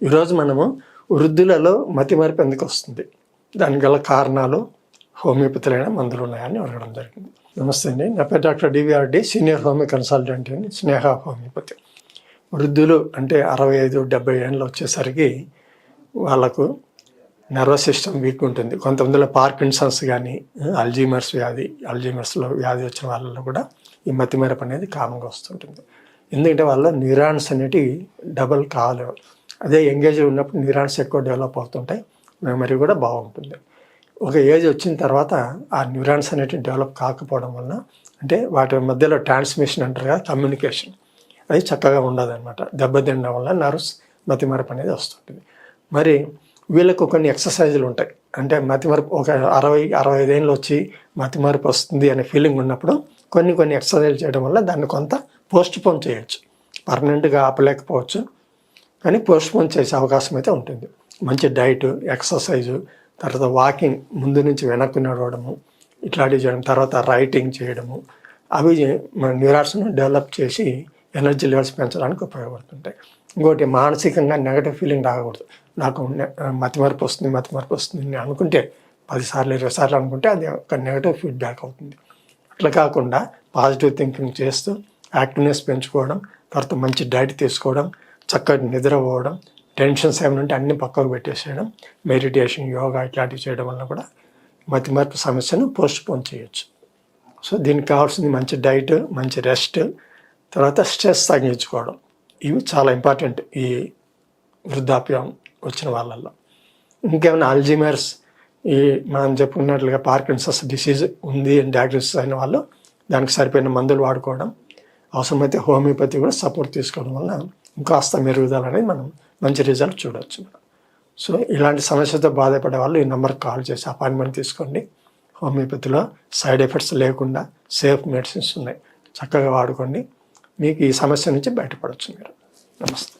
ఈరోజు మనము వృద్ధులలో మతిమరుపు ఎందుకు వస్తుంది, దానికి గల కారణాలు, హోమియోపతిలైన మందులు ఉన్నాయని అడగడం జరిగింది. నమస్తే అండి, నా పేరు డాక్టర్ డివిఆర్డి, సీనియర్ హోమియో కన్సల్టెంట్ అని స్నేహ హోమియోపతి. వృద్ధులు అంటే 65-70 ఏళ్ళు వచ్చేసరికి వాళ్ళకు నర్వస్ సిస్టమ్ వీక్ ఉంటుంది. కొంతమందిలో పార్కిన్సన్స్ కానీ అల్జీమర్స్లో వ్యాధి వచ్చిన వాళ్ళలో కూడా ఈ మతిమరుపు అనేది కామన్గా వస్తుంటుంది. ఎందుకంటే వాళ్ళ న్యూరాన్స్ అనేటివి డబల్ కాలేవు. అదే ఎంగేజ్ ఉన్నప్పుడు న్యూరాన్స్ ఎక్కువ డెవలప్ అవుతుంటాయి, మెమరీ కూడా బాగుంటుంది. ఒక ఏజ్ వచ్చిన తర్వాత ఆ న్యూరాన్స్ అనేటివి డెవలప్ కాకపోవడం వలన, అంటే వాటి మధ్యలో ట్రాన్స్మిషన్ అంటారు కదా, కమ్యూనికేషన్, అది చక్కగా ఉండదన్నమాట. దెబ్బతినడం వల్ల నర్వ్స్ మతిమరుపు అనేది వస్తుంటుంది. మరి వీళ్ళకు కొన్ని ఎక్సర్సైజులు ఉంటాయి. అంటే మతిమరుపు ఒక 60-65 ఏళ్ళు వచ్చి మతిమరుపు వస్తుంది అనే ఫీలింగ్ ఉన్నప్పుడు కొన్ని ఎక్సర్సైజులు చేయడం వల్ల దాన్ని కొంత పోస్ట్పోన్ చేయొచ్చు. పర్మనెంట్గా ఆపలేకపోవచ్చు, కానీ పోస్ట్పోన్ చేసే అవకాశం అయితే ఉంటుంది. మంచి డైట్, ఎక్సర్సైజు, తర్వాత వాకింగ్, ముందు నుంచి వెనక్కి నడవడము, ఇట్లాంటివి చేయడం, తర్వాత రైటింగ్ చేయడము, అవి మన న్యూరాన్స్ను డెవలప్ చేసి ఎనర్జీ లెవెల్స్ పెంచడానికి ఉపయోగపడుతుంటాయి. ఇంకోటి, మానసికంగా నెగటివ్ ఫీలింగ్ రాకూడదు. నాకు మతిమరుపు వస్తుంది నేను అనుకుంటే 10 సార్లు 20 సార్లు అనుకుంటే అది ఒక నెగటివ్ ఫీడ్బ్యాక్ అవుతుంది. అట్లా కాకుండా పాజిటివ్ థింకింగ్ చేస్తూ యాక్టివ్నెస్ పెంచుకోవడం, తర్వాత మంచి డైట్ తీసుకోవడం, చక్కటి నిద్రపోవడం, టెన్షన్స్ ఏమైనా ఉంటే అన్ని పక్కకు పెట్టేసేయడం, మెడిటేషన్, యోగా ఇట్లాంటివి చేయడం వల్ల కూడా మతిమరుపు సమస్యను పోస్ట్పోన్ చేయొచ్చు. సో దీనికి కావాల్సింది మంచి డైట్, మంచి రెస్ట్, తర్వాత స్ట్రెస్ తగ్గించుకోవడం. ఇవి చాలా ఇంపార్టెంట్ ఈ వృద్ధాప్యం వచ్చిన వాళ్ళల్లో. ఇంకేమైనా అల్జీమర్స్, ఈ మనం చెప్పుకున్నట్లుగా పార్కిన్సన్స్ డిసీజ్ ఉంది అని డయాగ్నోసిస్ అయిన వాళ్ళు దానికి సరిపోయిన మందులు వాడుకోవడం, అవసరమైతే హోమియోపతి కూడా సపోర్ట్ తీసుకోవడం వల్ల ఇంకాస్త మెరుగుదల అనేది మనం మంచి రిజల్ట్ చూడవచ్చు. సో ఇలాంటి సమస్యతో బాధపడే వాళ్ళు ఈ నెంబర్కి కాల్ చేసి అపాయింట్మెంట్ తీసుకోండి. హోమియోపతిలో సైడ్ ఎఫెక్ట్స్ లేకుండా సేఫ్ మెడిసిన్స్ ఉన్నాయి, చక్కగా వాడుకోండి. మీకు ఈ సమస్య నుంచి బయటపడవచ్చు మీరు. నమస్తే.